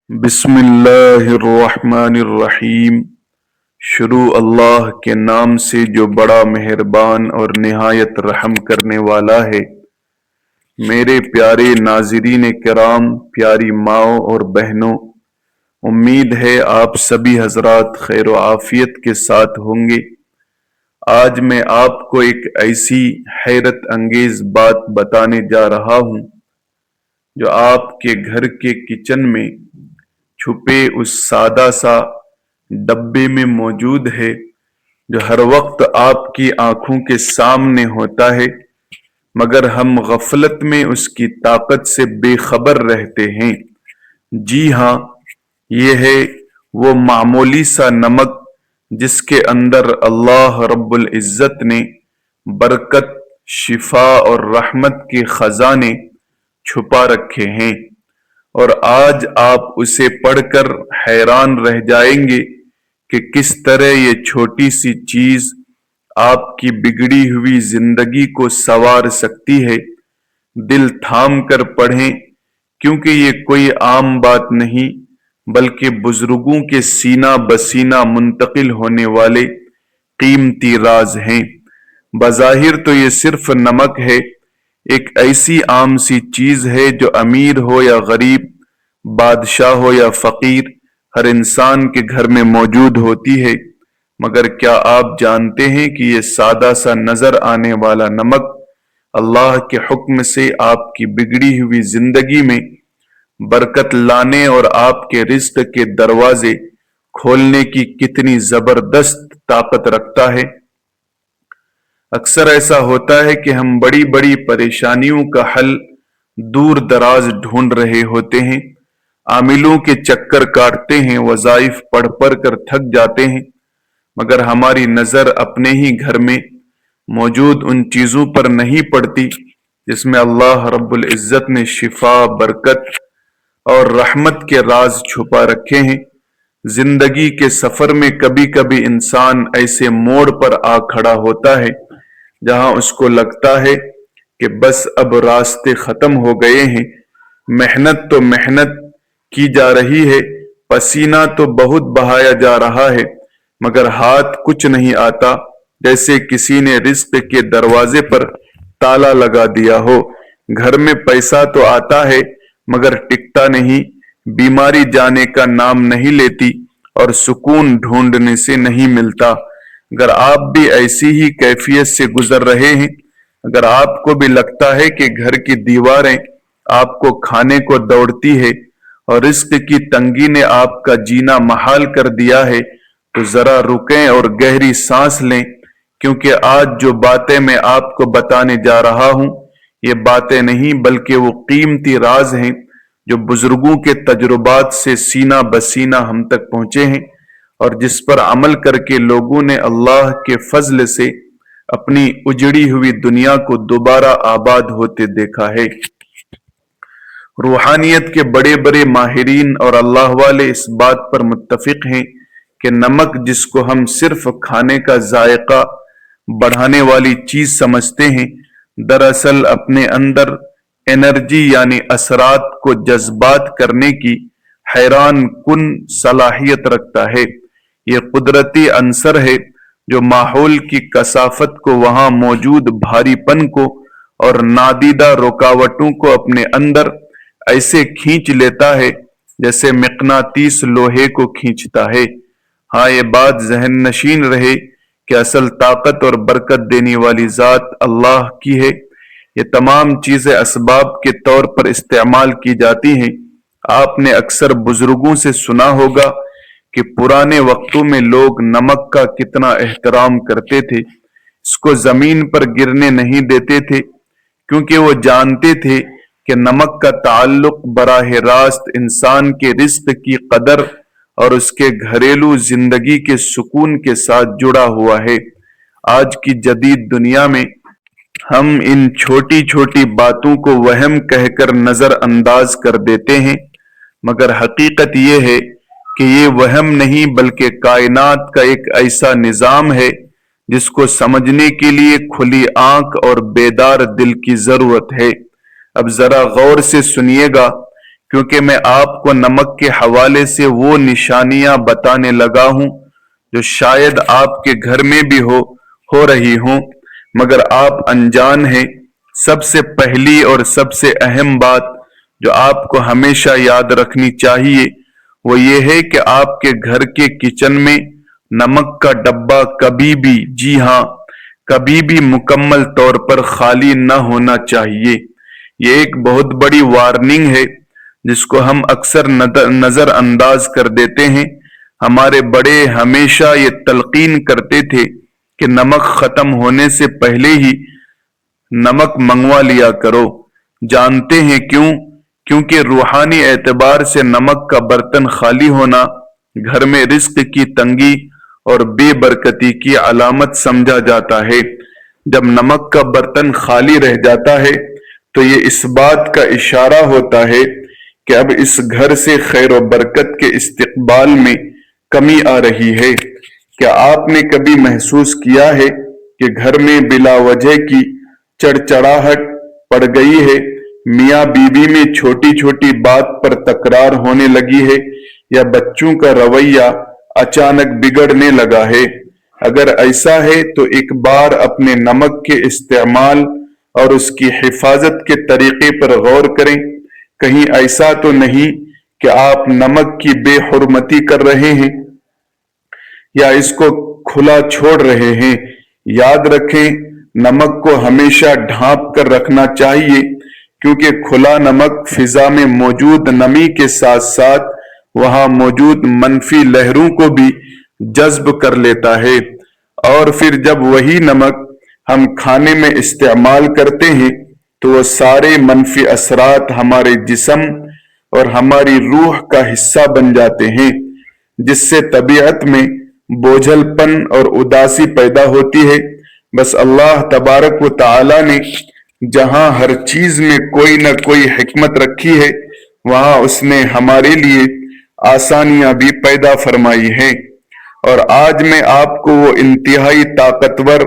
بسم اللہ الرحمن الرحیم۔ شروع اللہ کے نام سے جو بڑا مہربان اور نہایت رحم کرنے والا ہے۔ میرے پیارے ناظرین کرام، پیاری ماؤں اور بہنوں، امید ہے آپ سبھی حضرات خیر و عافیت کے ساتھ ہوں گے۔ آج میں آپ کو ایک ایسی حیرت انگیز بات بتانے جا رہا ہوں جو آپ کے گھر کے کچن میں چھپے اس سادہ سا ڈبے میں موجود ہے، جو ہر وقت آپ کی آنکھوں کے سامنے ہوتا ہے، مگر ہم غفلت میں اس کی طاقت سے بے خبر رہتے ہیں۔ جی ہاں، یہ ہے وہ معمولی سا نمک جس کے اندر اللہ رب العزت نے برکت، شفا اور رحمت کے خزانے چھپا رکھے ہیں، اور آج آپ اسے پڑھ کر حیران رہ جائیں گے کہ کس طرح یہ چھوٹی سی چیز آپ کی بگڑی ہوئی زندگی کو سنوار سکتی ہے۔ دل تھام کر پڑھیں، کیونکہ یہ کوئی عام بات نہیں بلکہ بزرگوں کے سینہ بسینہ منتقل ہونے والے قیمتی راز ہیں۔ بظاہر تو یہ صرف نمک ہے، ایک ایسی عام سی چیز ہے جو امیر ہو یا غریب، بادشاہ ہو یا فقیر، ہر انسان کے گھر میں موجود ہوتی ہے۔ مگر کیا آپ جانتے ہیں کہ یہ سادہ سا نظر آنے والا نمک اللہ کے حکم سے آپ کی بگڑی ہوئی زندگی میں برکت لانے اور آپ کے رزق کے دروازے کھولنے کی کتنی زبردست طاقت رکھتا ہے؟ اکثر ایسا ہوتا ہے کہ ہم بڑی بڑی پریشانیوں کا حل دور دراز ڈھونڈ رہے ہوتے ہیں، عاملوں کے چکر کاٹتے ہیں، وظائف پڑھ پڑھ کر تھک جاتے ہیں، مگر ہماری نظر اپنے ہی گھر میں موجود ان چیزوں پر نہیں پڑتی جس میں اللہ رب العزت نے شفا، برکت اور رحمت کے راز چھپا رکھے ہیں۔ زندگی کے سفر میں کبھی کبھی انسان ایسے موڑ پر آ کھڑا ہوتا ہے جہاں اس کو لگتا ہے کہ بس اب راستے ختم ہو گئے ہیں۔ محنت تو محنت کی جا رہی ہے، پسینہ تو بہت بہایا جا رہا ہے، مگر ہاتھ کچھ نہیں آتا، جیسے کسی نے رزق کے دروازے پر تالا لگا دیا ہو۔ گھر میں پیسہ تو آتا ہے مگر ٹکتا نہیں، بیماری جانے کا نام نہیں لیتی اور سکون ڈھونڈنے سے نہیں ملتا۔ اگر آپ بھی ایسی ہی کیفیت سے گزر رہے ہیں، اگر آپ کو بھی لگتا ہے کہ گھر کی دیواریں آپ کو کھانے کو دوڑتی ہے اور رزق کی تنگی نے آپ کا جینا محال کر دیا ہے، تو ذرا رکیں اور گہری سانس لیں، کیونکہ آج جو باتیں میں آپ کو بتانے جا رہا ہوں، یہ باتیں نہیں بلکہ وہ قیمتی راز ہیں جو بزرگوں کے تجربات سے سینہ بسینہ ہم تک پہنچے ہیں، اور جس پر عمل کر کے لوگوں نے اللہ کے فضل سے اپنی اجڑی ہوئی دنیا کو دوبارہ آباد ہوتے دیکھا ہے۔ روحانیت کے بڑے بڑے ماہرین اور اللہ والے اس بات پر متفق ہیں کہ نمک، جس کو ہم صرف کھانے کا ذائقہ بڑھانے والی چیز سمجھتے ہیں، دراصل اپنے اندر انرجی یعنی اثرات کو جذبات کرنے کی حیران کن صلاحیت رکھتا ہے۔ یہ قدرتی عنصر ہے جو ماحول کی کثافت کو، وہاں موجود بھاری پن کو اور نادیدہ رکاوٹوں کو اپنے اندر ایسے کھینچ لیتا ہے جیسے مقناطیس لوہے کو کھینچتا ہے۔ ہاں، یہ بات ذہن نشین رہے کہ اصل طاقت اور برکت دینے والی ذات اللہ کی ہے۔ یہ تمام چیزیں اسباب کے طور پر استعمال کی جاتی ہیں۔ آپ نے اکثر بزرگوں سے سنا ہوگا کہ پرانے وقتوں میں لوگ نمک کا کتنا احترام کرتے تھے، اس کو زمین پر گرنے نہیں دیتے تھے، کیونکہ وہ جانتے تھے کہ نمک کا تعلق براہ راست انسان کے رزق کی قدر اور اس کے گھریلو زندگی کے سکون کے ساتھ جڑا ہوا ہے۔ آج کی جدید دنیا میں ہم ان چھوٹی چھوٹی باتوں کو وہم کہہ کر نظر انداز کر دیتے ہیں، مگر حقیقت یہ ہے کہ یہ وہم نہیں بلکہ کائنات کا ایک ایسا نظام ہے جس کو سمجھنے کے لیے کھلی آنکھ اور بیدار دل کی ضرورت ہے۔ اب ذرا غور سے سنیے گا کیونکہ میں آپ کو نمک کے حوالے سے وہ نشانیاں بتانے لگا ہوں جو شاید آپ کے گھر میں بھی ہو رہی ہوں، مگر آپ انجان ہیں۔ سب سے پہلی اور سب سے اہم بات جو آپ کو ہمیشہ یاد رکھنی چاہیے وہ یہ ہے کہ آپ کے گھر کے کچن میں نمک کا ڈبہ کبھی بھی، جی ہاں کبھی بھی، مکمل طور پر خالی نہ ہونا چاہیے۔ یہ ایک بہت بڑی وارننگ ہے جس کو ہم اکثر نظر انداز کر دیتے ہیں۔ ہمارے بڑے ہمیشہ یہ تلقین کرتے تھے کہ نمک ختم ہونے سے پہلے ہی نمک منگوا لیا کرو۔ جانتے ہیں کیوں؟ کیونکہ روحانی اعتبار سے نمک کا برتن خالی ہونا گھر میں رزق کی تنگی اور بے برکتی کی علامت سمجھا جاتا ہے۔ جب نمک کا برتن خالی رہ جاتا ہے تو یہ اس بات کا اشارہ ہوتا ہے کہ اب اس گھر سے خیر و برکت کے استقبال میں کمی آ رہی ہے۔ کیا آپ نے کبھی محسوس کیا ہے کہ گھر میں بلا وجہ کی چڑچڑاہٹ پڑ گئی ہے؟ میاں بیوی میں چھوٹی چھوٹی بات پر تکرار ہونے لگی ہے یا بچوں کا رویہ اچانک بگڑنے لگا ہے؟ اگر ایسا ہے تو ایک بار اپنے نمک کے استعمال اور اس کی حفاظت کے طریقے پر غور کریں۔ کہیں ایسا تو نہیں کہ آپ نمک کی بے حرمتی کر رہے ہیں یا اس کو کھلا چھوڑ رہے ہیں؟ یاد رکھیں، نمک کو ہمیشہ ڈھانپ کر رکھنا چاہیے، کیونکہ کھلا نمک فضا میں موجود نمی کے ساتھ ساتھ وہاں موجود منفی لہروں کو بھی جذب کر لیتا ہے، اور پھر جب وہی نمک ہم کھانے میں استعمال کرتے ہیں تو وہ سارے منفی اثرات ہمارے جسم اور ہماری روح کا حصہ بن جاتے ہیں، جس سے طبیعت میں بوجھل پن اور اداسی پیدا ہوتی ہے۔ بس اللہ تبارک و تعالی نے جہاں ہر چیز میں کوئی نہ کوئی حکمت رکھی ہے، وہاں اس نے ہمارے لیے آسانیاں بھی پیدا فرمائی ہیں، اور آج میں آپ کو وہ انتہائی طاقتور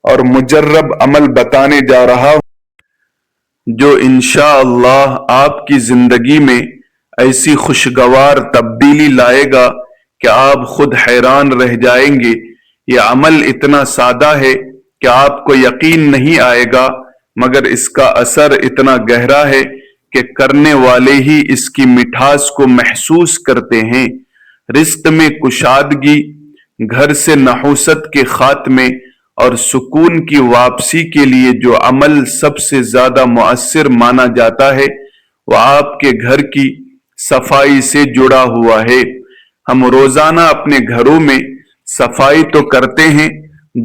اور مجرب عمل بتانے جا رہا ہوں جو انشاءاللہ آپ کی زندگی میں ایسی خوشگوار تبدیلی لائے گا کہ آپ خود حیران رہ جائیں گے۔ یہ عمل اتنا سادہ ہے کہ آپ کو یقین نہیں آئے گا، مگر اس کا اثر اتنا گہرا ہے کہ کرنے والے ہی اس کی مٹھاس کو محسوس کرتے ہیں۔ رزق میں کشادگی، گھر سے نحوست کے خاتمے اور سکون کی واپسی کے لیے جو عمل سب سے زیادہ مؤثر مانا جاتا ہے وہ آپ کے گھر کی صفائی سے جڑا ہوا ہے۔ ہم روزانہ اپنے گھروں میں صفائی تو کرتے ہیں،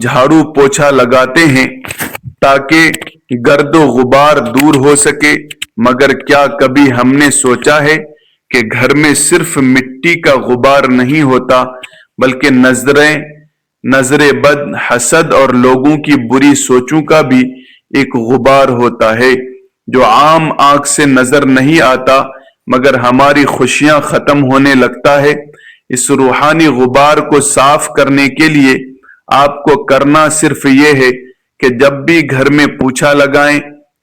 جھاڑو پوچھا لگاتے ہیں تاکہ گرد و غبار دور ہو سکے، مگر کیا کبھی ہم نے سوچا ہے کہ گھر میں صرف مٹی کا غبار نہیں ہوتا بلکہ نظر بد، حسد اور لوگوں کی بری سوچوں کا بھی ایک غبار ہوتا ہے جو عام آنکھ سے نظر نہیں آتا مگر ہماری خوشیاں ختم ہونے لگتا ہے۔ اس روحانی غبار کو صاف کرنے کے لیے آپ کو کرنا صرف یہ ہے کہ جب بھی گھر میں پوچھا لگائیں،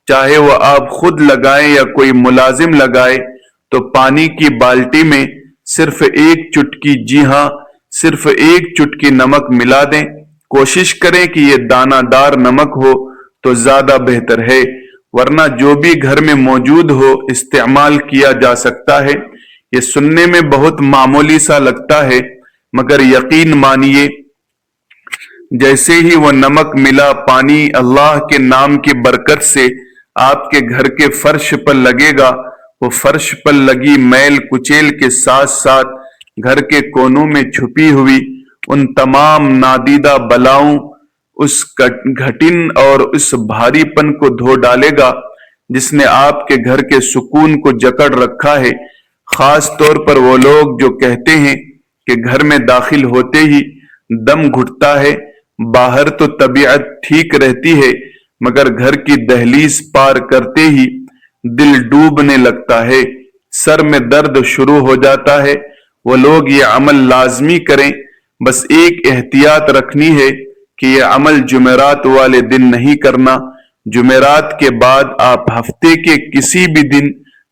چاہے وہ آپ خود لگائیں یا کوئی ملازم لگائے، تو پانی کی بالٹی میں صرف ایک چٹکی، جی ہاں صرف ایک چٹکی نمک ملا دیں۔ کوشش کریں کہ یہ دانہ دار نمک ہو تو زیادہ بہتر ہے، ورنہ جو بھی گھر میں موجود ہو استعمال کیا جا سکتا ہے۔ یہ سننے میں بہت معمولی سا لگتا ہے، مگر یقین مانیے جیسے ہی وہ نمک ملا پانی اللہ کے نام کی برکت سے آپ کے گھر کے فرش پر لگے گا، وہ فرش پر لگی میل کچیل کے ساتھ ساتھ گھر کے کونوں میں چھپی ہوئی ان تمام نادیدہ بلاؤں، اس گھٹن اور اس بھاری پن کو دھو ڈالے گا جس نے آپ کے گھر کے سکون کو جکڑ رکھا ہے۔ خاص طور پر وہ لوگ جو کہتے ہیں کہ گھر میں داخل ہوتے ہی دم گھٹتا ہے۔ باہر تو طبیعت ٹھیک رہتی ہے مگر گھر کی دہلیز پار کرتے ہی دل ڈوبنے لگتا ہے، سر میں درد شروع ہو جاتا ہے۔ وہ لوگ یہ عمل لازمی کریں، بس ایک احتیاط رکھنی ہے کہ یہ عمل جمعرات والے دن نہیں کرنا۔ جمعرات کے بعد آپ ہفتے کے کسی بھی دن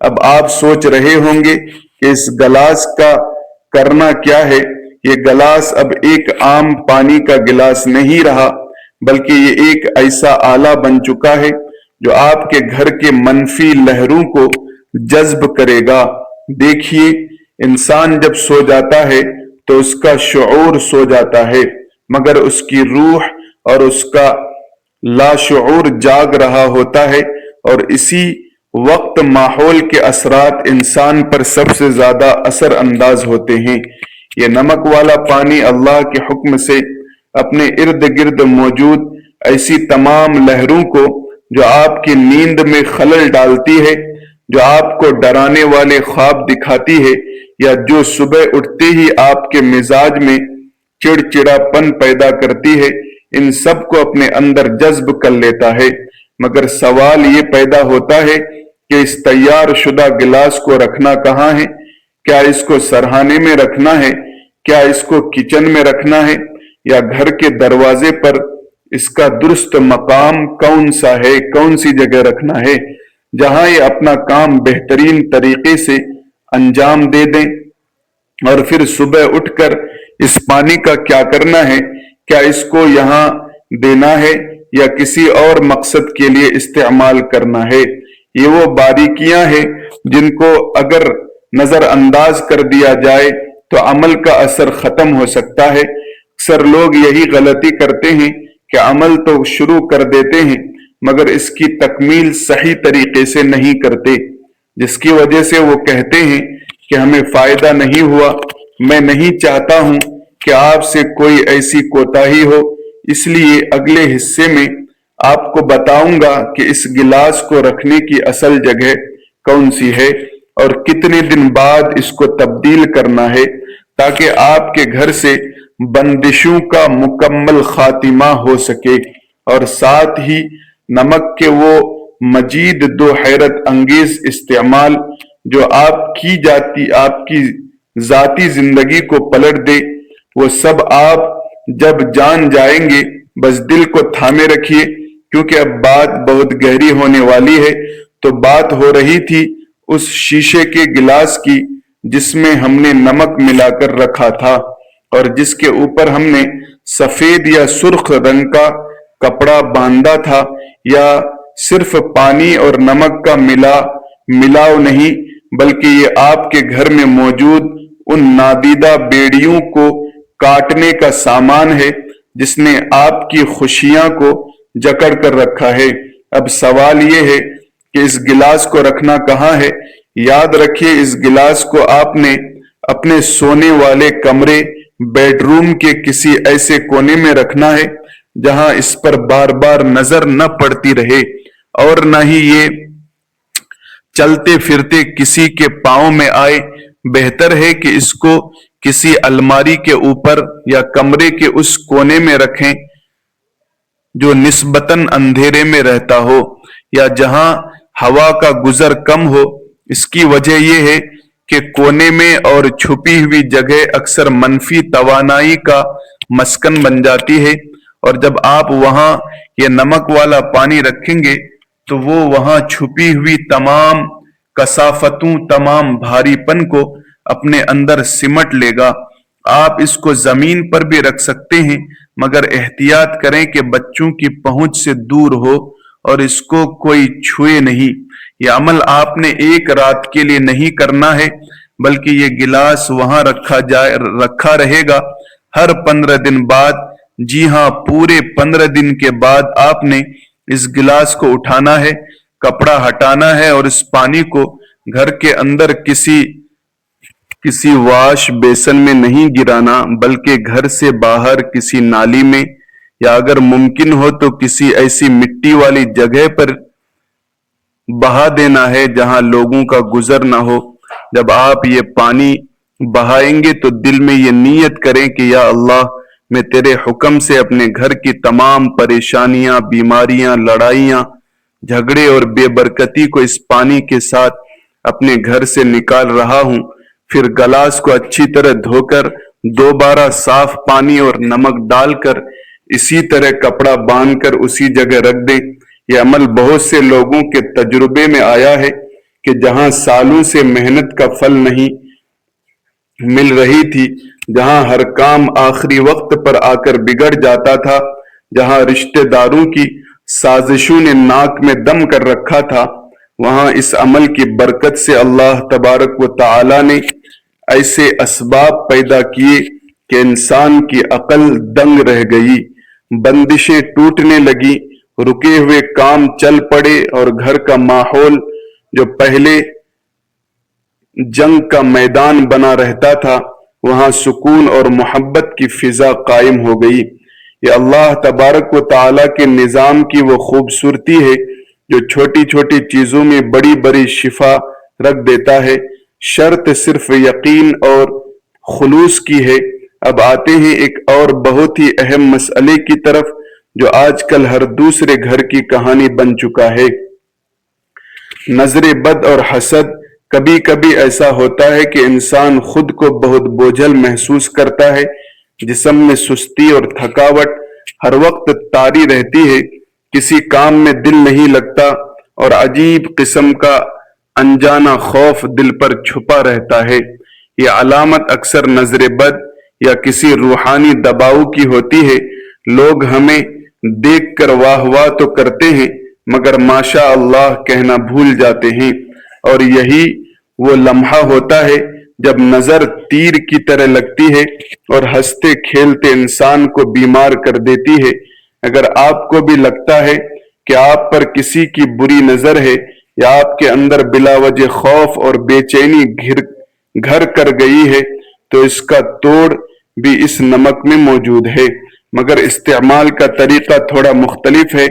اب آپ سوچ رہے ہوں گے کہ اس گلاس کا کرنا کیا ہے۔ یہ گلاس اب ایک عام پانی کا گلاس نہیں رہا، بلکہ یہ ایک ایسا آلہ بن چکا ہے جو آپ کے گھر کے منفی لہروں کو جذب کرے گا۔ دیکھیے، انسان جب سو جاتا ہے تو اس کا شعور سو جاتا ہے، مگر اس کی روح اور اس کا لاشعور جاگ رہا ہوتا ہے، اور اسی وقت ماحول کے اثرات انسان پر سب سے زیادہ اثر انداز ہوتے ہیں۔ یہ نمک والا پانی اللہ کے حکم سے اپنے ارد گرد موجود ایسی تمام لہروں کو جو آپ کی نیند میں خلل ڈالتی ہے، جو آپ کو ڈرانے والے خواب دکھاتی ہے، یا جو صبح اٹھتے ہی آپ کے مزاج میں چڑچڑا پن پیدا کرتی ہے، ان سب کو اپنے اندر جذب کر لیتا ہے۔ مگر سوال یہ پیدا ہوتا ہے کہ اس تیار شدہ گلاس کو رکھنا کہاں ہے؟ کیا اس کو سرہانے میں رکھنا ہے؟ کیا اس کو کچن میں رکھنا ہے؟ یا گھر کے دروازے پر اس کا درست مقام کون سا ہے؟ کون سی جگہ رکھنا ہے جہاں یہ اپنا کام بہترین طریقے سے انجام دے دیں؟ اور پھر صبح اٹھ کر اس پانی کا کیا کرنا ہے؟ کیا اس کو یہاں دینا ہے یا کسی اور مقصد کے لیے استعمال کرنا ہے؟ یہ وہ باریکیاں ہیں جن کو اگر نظر انداز کر دیا جائے تو عمل کا اثر ختم ہو سکتا ہے۔ اکثر لوگ یہی غلطی کرتے ہیں کہ عمل تو شروع کر دیتے ہیں مگر اس کی تکمیل صحیح طریقے سے نہیں کرتے، جس کی وجہ سے وہ کہتے ہیں کہ ہمیں فائدہ نہیں ہوا۔ میں نہیں چاہتا ہوں کہ آپ سے کوئی ایسی کوتاہی ہو، اس لیے اگلے حصے میں آپ کو بتاؤں گا کہ اس گلاس کو رکھنے کی اصل جگہ کون سی ہے اور کتنے دن بعد اس کو تبدیل کرنا ہے، تاکہ آپ کے گھر سے بندشوں کا مکمل خاتمہ ہو سکے، اور ساتھ ہی نمک کے وہ مزید دو حیرت انگیز استعمال جو آپ کی ذاتی زندگی کو پلٹ دے، وہ سب آپ جب جان جائیں گے۔ بس دل کو تھامے رکھیے، کیونکہ اب بات بہت گہری ہونے والی ہے۔ تو بات ہو رہی تھی اس شیشے کے گلاس کی جس میں ہم نے نمک ملا کر رکھا تھا، اور جس کے اوپر ہم نے سفید یا سرخ رنگ کا کپڑا باندھا تھا۔ یا صرف پانی اور نمک کا ملاؤ نہیں، بلکہ یہ آپ کے گھر میں موجود ان نادیدہ بیڑیوں کو کاٹنے کا سامان ہے جس نے آپ کی خوشیاں کو جکڑ کر رکھا ہے۔ اب سوال یہ ہے کہ اس گلاس کو رکھنا کہاں ہے؟ یاد رکھیے، اس گلاس کو آپ نے اپنے سونے والے کمرے، بیڈ روم کے کسی ایسے کونے میں رکھنا ہے جہاں اس پر بار بار نظر نہ پڑتی رہے، اور نہ ہی یہ چلتے پھرتے کسی کے پاؤں میں آئے۔ بہتر ہے کہ اس کو کسی الماری کے اوپر یا کمرے کے اس کونے میں رکھیں جو نسبتاً اندھیرے میں رہتا ہو، یا جہاں ہوا کا گزر کم ہو۔ اس کی وجہ یہ ہے کہ کونے میں اور چھپی ہوئی جگہ اکثر منفی توانائی کا مسکن بن جاتی ہے، اور جب آپ وہاں یہ نمک والا پانی رکھیں گے تو وہ وہاں چھپی ہوئی تمام کثافتوں، تمام بھاری پن کو اپنے اندر سمٹ لے گا۔ آپ اس کو زمین پر بھی رکھ سکتے ہیں، مگر احتیاط کریں کہ بچوں کی پہنچ سے دور ہو اور اس کو کوئی چھوئے نہیں۔ یہ عمل آپ نے ایک رات کے لیے نہیں کرنا ہے، بلکہ یہ گلاس وہاں رکھا رہے گا ہر 15 دن بعد۔ جی ہاں، پورے 15 دن کے بعد آپ نے اس گلاس کو اٹھانا ہے، کپڑا ہٹانا ہے، اور اس پانی کو گھر کے اندر کسی واش بیسن میں نہیں گرانا، بلکہ گھر سے باہر کسی نالی میں، یا اگر ممکن ہو تو کسی ایسی مٹی والی جگہ پر بہا دینا ہے جہاں لوگوں کا گزر نہ ہو۔ جب آپ یہ پانی بہائیں گے تو دل میں یہ نیت کریں کہ یا اللہ، میں تیرے حکم سے اپنے گھر کی تمام پریشانیاں، بیماریاں، لڑائیاں، جھگڑے اور بے برکتی کو اس پانی کے ساتھ اپنے گھر سے نکال رہا ہوں۔ پھر گلاس کو اچھی طرح دھو کر دوبارہ صاف پانی اور نمک ڈال کر اسی طرح کپڑا باندھ کر اسی جگہ رکھ دیں۔ یہ عمل بہت سے لوگوں کے تجربے میں آیا ہے کہ جہاں سالوں سے محنت کا پھل نہیں مل رہی تھی، جہاں ہر کام آخری وقت پر آ کر بگڑ جاتا تھا، جہاں رشتہ داروں کی سازشوں نے ناک میں دم کر رکھا تھا، وہاں اس عمل کی برکت سے اللہ تبارک و تعالی نے ایسے اسباب پیدا کیے کہ انسان کی عقل دنگ رہ گئی، بندشیں ٹوٹنے لگی، رکے ہوئے کام چل پڑے، اور گھر کا ماحول جو پہلے جنگ کا میدان بنا رہتا تھا وہاں سکون اور محبت کی فضا قائم ہو گئی۔ یہ اللہ تبارک و تعالیٰ کے نظام کی وہ خوبصورتی ہے جو چھوٹی چھوٹی چیزوں میں بڑی بڑی شفا رکھ دیتا ہے۔ شرط صرف یقین اور خلوص کی ہے۔ اب آتے ہیں ایک اور بہت ہی اہم مسئلے کی طرف جو آج کل ہر دوسرے گھر کی کہانی بن چکا ہے۔ نظر بد اور حسد۔ کبھی کبھی ایسا ہوتا ہے کہ انسان خود کو بہت بوجھل محسوس کرتا ہے، جسم میں سستی اور تھکاوٹ ہر وقت طاری رہتی ہے، کسی کام میں دل نہیں لگتا، اور عجیب قسم کا انجانا خوف دل پر چھپا رہتا ہے۔ یہ علامت اکثر نظر بد یا کسی روحانی دباؤ کی ہوتی ہے۔ لوگ ہمیں دیکھ کر واہ واہ تو کرتے ہیں مگر ماشاء اللہ کہنا بھول جاتے ہیں، اور یہی وہ لمحہ ہوتا ہے جب نظر تیر کی طرح لگتی ہے اور ہنستے کھیلتے انسان کو بیمار کر دیتی ہے۔ اگر آپ کو بھی لگتا ہے کہ آپ پر کسی کی بری نظر ہے یا آپ کے اندر بلا وجہ خوف اور بے چینی گھر کر گئی ہے تو اس کا توڑ بھی اس نمک میں موجود ہے، مگر استعمال کا طریقہ تھوڑا مختلف ہے۔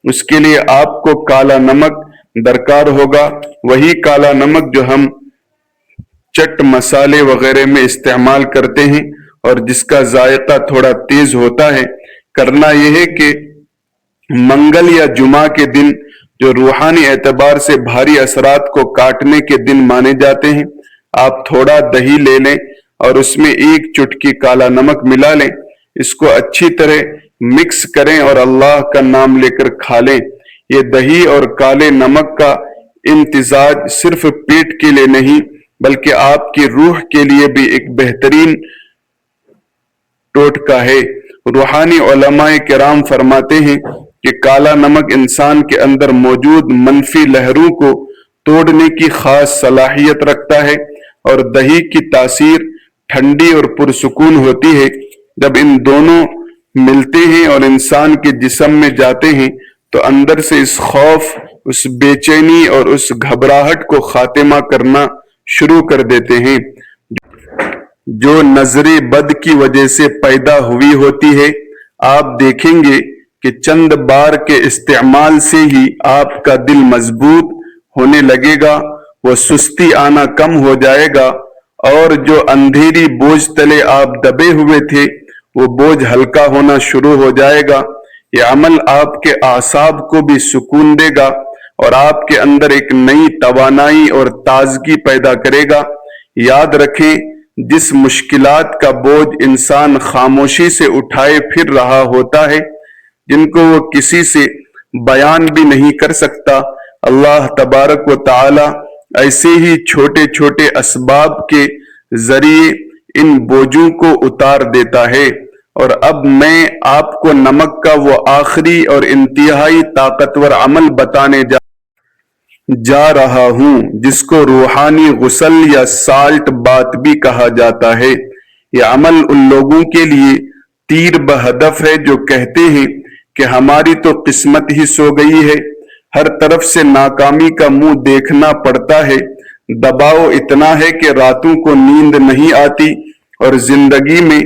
اس کے لیے آپ کو کالا نمک درکار ہوگا، وہی کالا نمک جو ہم چٹ مسالے وغیرہ میں استعمال کرتے ہیں اور جس کا ذائقہ تھوڑا تیز ہوتا ہے۔ کرنا یہ ہے کہ منگل یا جمعہ کے دن جو روحانی اعتبار سے بھاری اثرات کو کاٹنے کے دن مانے جاتے ہیں، آپ تھوڑا دہی لے لیں اور اس میں ایک چٹکی کالا نمک ملا لیں، اس کو اچھی طرح مکس کریں اور اللہ کا نام لے کر کھا لیں۔ یہ دہی اور کالے نمک کا امتزاج صرف پیٹ کے لیے نہیں بلکہ آپ کی روح کے لیے بھی ایک بہترین ٹوٹکا ہے۔ روحانی علماء کرام فرماتے ہیں کہ کالا نمک انسان کے اندر موجود منفی لہروں کو توڑنے کی خاص صلاحیت رکھتا ہے، اور دہی کی تاثیر ٹھنڈی اور پرسکون ہوتی ہے۔ جب ان دونوں ملتے ہیں اور انسان کے جسم میں جاتے ہیں تو اندر سے اس خوف، اس بے چینی اور اس گھبراہٹ کو خاتمہ کرنا شروع کر دیتے ہیں جو نظر بد کی وجہ سے پیدا ہوئی ہوتی ہے۔ آپ دیکھیں گے کہ چند بار کے استعمال سے ہی آپ کا دل مضبوط ہونے لگے گا، وہ سستی آنا کم ہو جائے گا، اور جو اندھیری بوجھ تلے آپ دبے ہوئے تھے وہ بوجھ ہلکا ہونا شروع ہو جائے گا۔ یہ عمل آپ کے اعصاب کو بھی سکون دے گا اور آپ کے اندر ایک نئی توانائی اور تازگی پیدا کرے گا۔ یاد رکھیں، جس مشکلات کا بوجھ انسان خاموشی سے اٹھائے پھر رہا ہوتا ہے، جن کو وہ کسی سے بیان بھی نہیں کر سکتا، اللہ تبارک و تعالی ایسے ہی چھوٹے چھوٹے اسباب کے ذریعے ان بوجھوں کو اتار دیتا ہے۔ اور اب میں آپ کو نمک کا وہ آخری اور انتہائی طاقتور عمل بتانے جا رہا ہوں جس کو روحانی غسل یا سالٹ بات بھی کہا جاتا ہے۔ یہ عمل ان لوگوں کے لیے تیر بہدف ہے جو کہتے ہیں کہ ہماری تو قسمت ہی سو گئی ہے، ہر طرف سے ناکامی کا منہ دیکھنا پڑتا ہے، دباؤ اتنا ہے کہ راتوں کو نیند نہیں آتی اور زندگی میں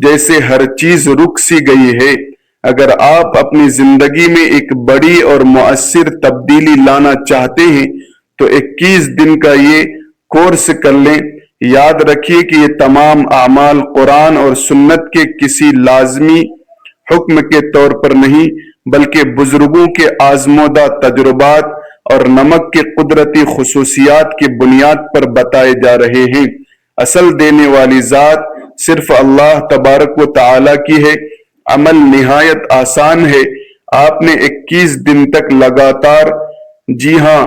جیسے ہر چیز رک سی گئی ہے۔ اگر آپ اپنی زندگی میں ایک بڑی اور مؤثر تبدیلی لانا چاہتے ہیں تو 21 دن کا یہ کورس کر لیں۔ یاد رکھیے کہ یہ تمام اعمال قرآن اور سنت کے کسی لازمی حکم کے طور پر نہیں بلکہ بزرگوں کے آزمودہ تجربات اور نمک کے قدرتی خصوصیات کی بنیاد پر بتائے جا رہے ہیں۔ اصل دینے والی ذات صرف اللہ تبارک و تعالی کی ہے۔ عمل نہایت آسان ہے۔ آپ نے 21 دن تک لگاتار، جی ہاں